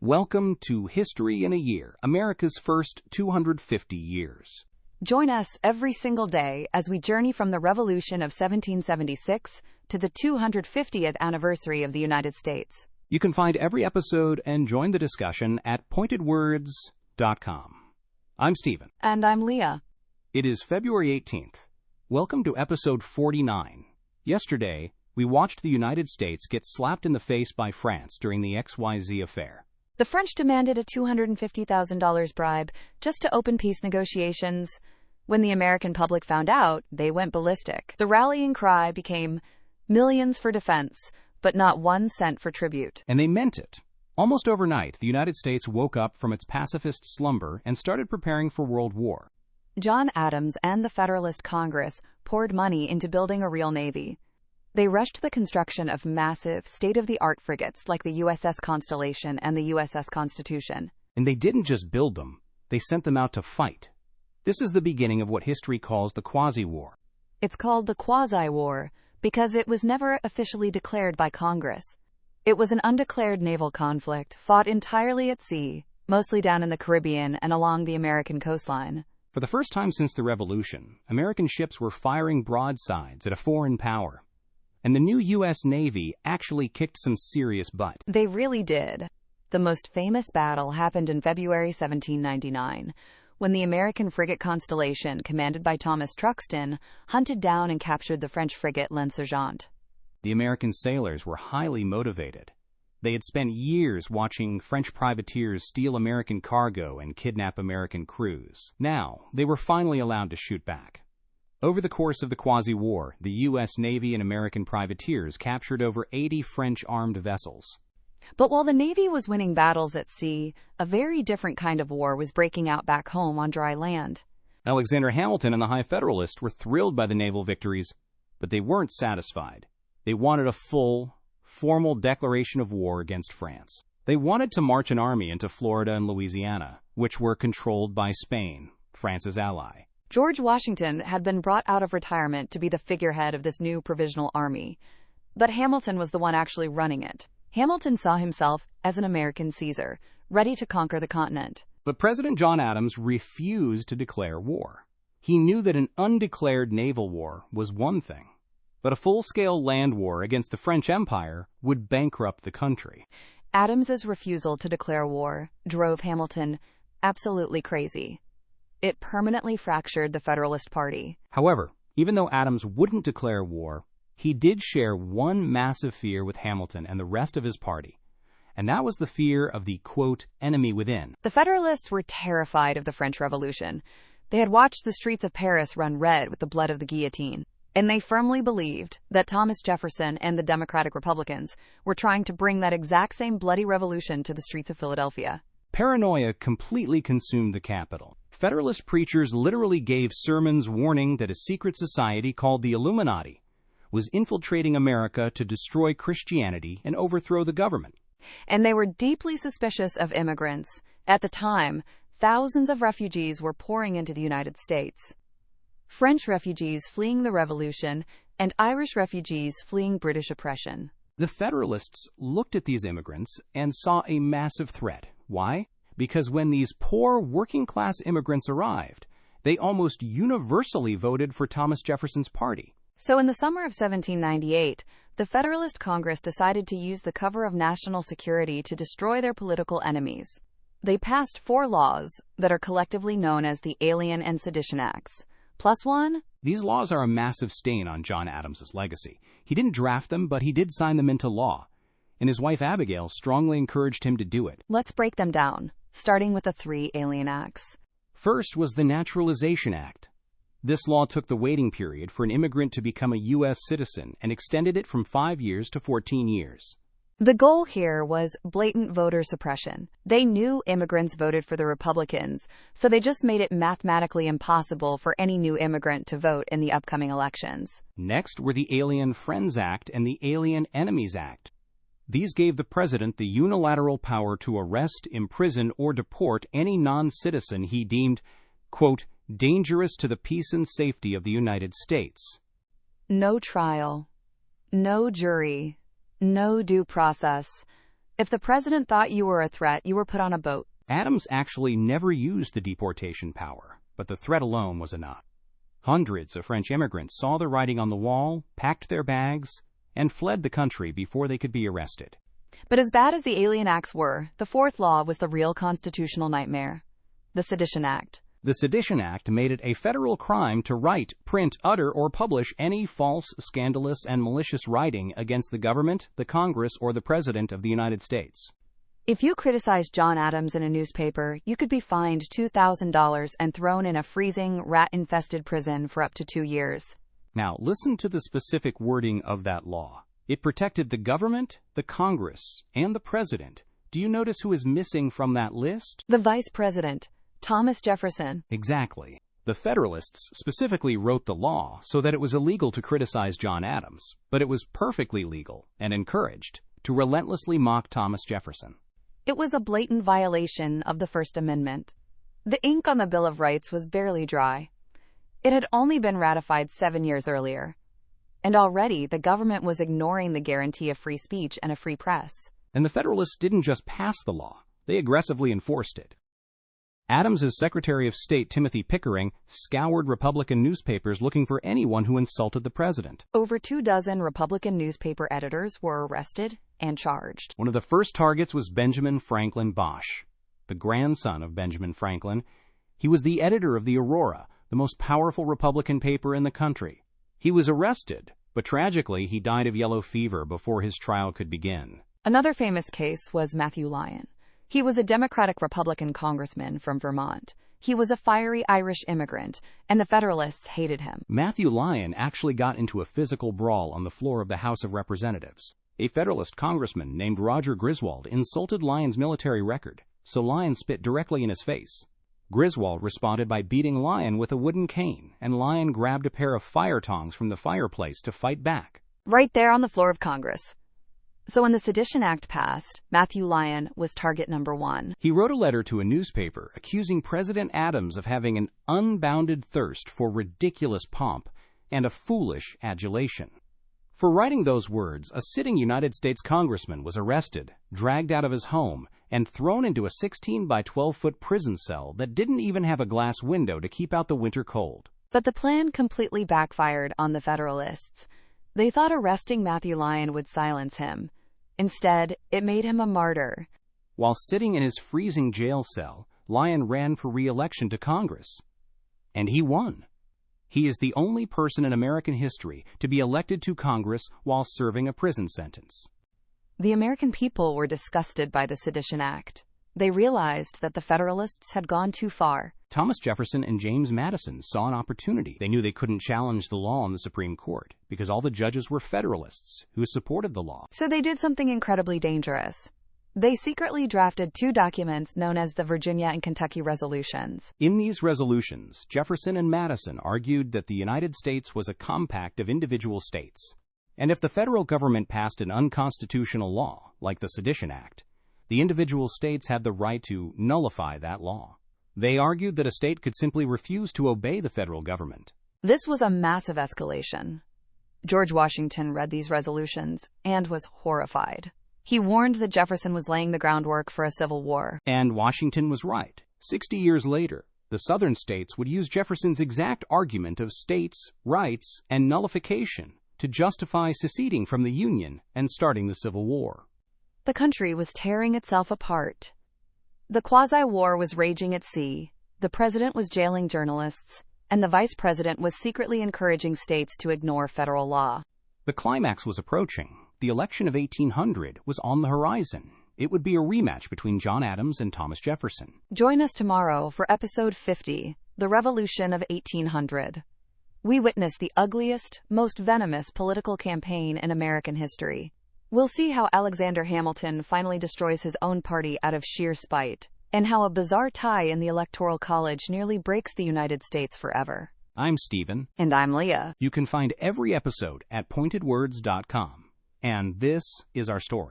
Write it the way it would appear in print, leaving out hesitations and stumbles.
Welcome to History in a Year, America's first 250 years. Join us every single day as we journey from the Revolution of 1776 to the 250th anniversary of the United States. You can find every episode and join the discussion at pointedwords.com. I'm Stephen. And I'm Leah. It is February 18th. Welcome to episode 49. Yesterday, we watched the United States get slapped in the face by France during the XYZ affair. The French demanded a $250,000 bribe just to open peace negotiations. When the American public found out, they went ballistic. The rallying cry became millions for defense, but not 1 cent for tribute. And they meant it. Almost overnight, the United States woke up from its pacifist slumber and started preparing for World War. John Adams and the Federalist Congress poured money into building a real navy. They rushed the construction of massive, state-of-the-art frigates like the USS Constellation and the USS Constitution. And they didn't just build them, they sent them out to fight. This is the beginning of what history calls the Quasi-War. It's called the Quasi-War because it was never officially declared by Congress. It was an undeclared naval conflict fought entirely at sea, mostly down in the Caribbean and along the American coastline. For the first time since the Revolution, American ships were firing broadsides at a foreign power. And the new U.S. Navy actually kicked some serious butt. They really did. The most famous battle happened in February 1799, when the American frigate Constellation, commanded by Thomas Truxtun, hunted down and captured the French frigate L'Insurgente. The American sailors were highly motivated. They had spent years watching French privateers steal American cargo and kidnap American crews. Now, they were finally allowed to shoot back. Over the course of the Quasi-War, the U.S. Navy and American privateers captured over 80 French armed vessels. But while the Navy was winning battles at sea, a very different kind of war was breaking out back home on dry land. Alexander Hamilton and the High Federalists were thrilled by the naval victories, but they weren't satisfied. They wanted a full, formal declaration of war against France. They wanted to march an army into Florida and Louisiana, which were controlled by Spain, France's ally. George Washington had been brought out of retirement to be the figurehead of this new provisional army, but Hamilton was the one actually running it. Hamilton saw himself as an American Caesar, ready to conquer the continent. But President John Adams refused to declare war. He knew that an undeclared naval war was one thing, but a full-scale land war against the French Empire would bankrupt the country. Adams's refusal to declare war drove Hamilton absolutely crazy. It permanently fractured the Federalist Party. However, even though Adams wouldn't declare war, he did share one massive fear with Hamilton and the rest of his party, and that was the fear of the, quote, enemy within. The Federalists were terrified of the French Revolution. They had watched the streets of Paris run red with the blood of the guillotine, and they firmly believed that Thomas Jefferson and the Democratic Republicans were trying to bring that exact same bloody revolution to the streets of Philadelphia. Paranoia completely consumed the capital. Federalist preachers literally gave sermons warning that a secret society called the Illuminati was infiltrating America to destroy Christianity and overthrow the government. And they were deeply suspicious of immigrants. At the time, thousands of refugees were pouring into the United States. French refugees fleeing the Revolution and Irish refugees fleeing British oppression. The Federalists looked at these immigrants and saw a massive threat. Why? Because when these poor working-class immigrants arrived, they almost universally voted for Thomas Jefferson's party. So in the summer of 1798, the Federalist Congress decided to use the cover of national security to destroy their political enemies. They passed 4 laws that are collectively known as the Alien and Sedition Acts. Plus one? These laws are a massive stain on John Adams's legacy. He didn't draft them, but he did sign them into law. And his wife Abigail strongly encouraged him to do it. Let's break them down, starting with the 3 Alien Acts. First was the Naturalization Act. This law took the waiting period for an immigrant to become a U.S. citizen and extended it from 5 years to 14 years. The goal here was blatant voter suppression. They knew immigrants voted for the Republicans, so they just made it mathematically impossible for any new immigrant to vote in the upcoming elections. Next were the Alien Friends Act and the Alien Enemies Act. These gave the president the unilateral power to arrest, imprison, or deport any non-citizen he deemed, quote, dangerous to the peace and safety of the United States. No trial, no jury, no due process. If the president thought you were a threat, you were put on a boat. Adams actually never used the deportation power, but the threat alone was enough. Hundreds of French immigrants saw the writing on the wall, packed their bags, and fled the country before they could be arrested. But as bad as the Alien Acts were, the fourth law was the real constitutional nightmare: the Sedition Act. The Sedition Act made it a federal crime to write, print, utter, or publish any false, scandalous, and malicious writing against the government, the Congress, or the President of the United States. If you criticized John Adams in a newspaper, you could be fined $2,000 and thrown in a freezing, rat-infested prison for up to 2 years. Now, listen to the specific wording of that law. It protected the government, the Congress, and the President. Do you notice who is missing from that list? The Vice President, Thomas Jefferson. Exactly. The Federalists specifically wrote the law so that it was illegal to criticize John Adams, but it was perfectly legal and encouraged to relentlessly mock Thomas Jefferson. It was a blatant violation of the First Amendment. The ink on the Bill of Rights was barely dry. It had only been ratified 7 years earlier. And already the government was ignoring the guarantee of free speech and a free press. And the Federalists didn't just pass the law, they aggressively enforced it. Adams's Secretary of State, Timothy Pickering, scoured Republican newspapers looking for anyone who insulted the president. Over 24 Republican newspaper editors were arrested and charged. One of the first targets was Benjamin Franklin Bosch, the grandson of Benjamin Franklin. He was the editor of the Aurora, the most powerful Republican paper in the country. He was arrested, but tragically he died of yellow fever before his trial could begin. Another famous case was Matthew Lyon. He was a Democratic-Republican congressman from Vermont. He was a fiery Irish immigrant, and the Federalists hated him. Matthew Lyon actually got into a physical brawl on the floor of the House of Representatives. A Federalist congressman named Roger Griswold insulted Lyon's military record, so Lyon spit directly in his face. Griswold responded by beating Lyon with a wooden cane, and Lyon grabbed a pair of fire tongs from the fireplace to fight back. Right there on the floor of Congress. So when the Sedition Act passed, Matthew Lyon was target number 1. He wrote a letter to a newspaper accusing President Adams of having an unbounded thirst for ridiculous pomp and a foolish adulation. For writing those words, a sitting United States congressman was arrested, dragged out of his home, and thrown into a 16 by 12-foot prison cell that didn't even have a glass window to keep out the winter cold. But the plan completely backfired on the Federalists. They thought arresting Matthew Lyon would silence him. Instead, it made him a martyr. While sitting in his freezing jail cell, Lyon ran for re-election to Congress. And he won. He is the only person in American history to be elected to Congress while serving a prison sentence. The American people were disgusted by the Sedition Act. They realized that the Federalists had gone too far. Thomas Jefferson and James Madison saw an opportunity. They knew they couldn't challenge the law in the Supreme Court because all the judges were Federalists who supported the law. So they did something incredibly dangerous. They secretly drafted 2 documents known as the Virginia and Kentucky Resolutions. In these resolutions, Jefferson and Madison argued that the United States was a compact of individual states. And if the federal government passed an unconstitutional law, like the Sedition Act, the individual states had the right to nullify that law. They argued that a state could simply refuse to obey the federal government. This was a massive escalation. George Washington read these resolutions and was horrified. He warned that Jefferson was laying the groundwork for a civil war. And Washington was right. 60 years later, the southern states would use Jefferson's exact argument of states' rights and nullification to justify seceding from the Union and starting the Civil War. The country was tearing itself apart. The Quasi-War was raging at sea, the president was jailing journalists, and the vice president was secretly encouraging states to ignore federal law. The climax was approaching. The election of 1800 was on the horizon. It would be a rematch between John Adams and Thomas Jefferson. Join us tomorrow for episode 50, The Revolution of 1800. We witness the ugliest, most venomous political campaign in American history. We'll see how Alexander Hamilton finally destroys his own party out of sheer spite, and how a bizarre tie in the Electoral College nearly breaks the United States forever. I'm Stephen. And I'm Leah. You can find every episode at pointedwords.com. And this is our story.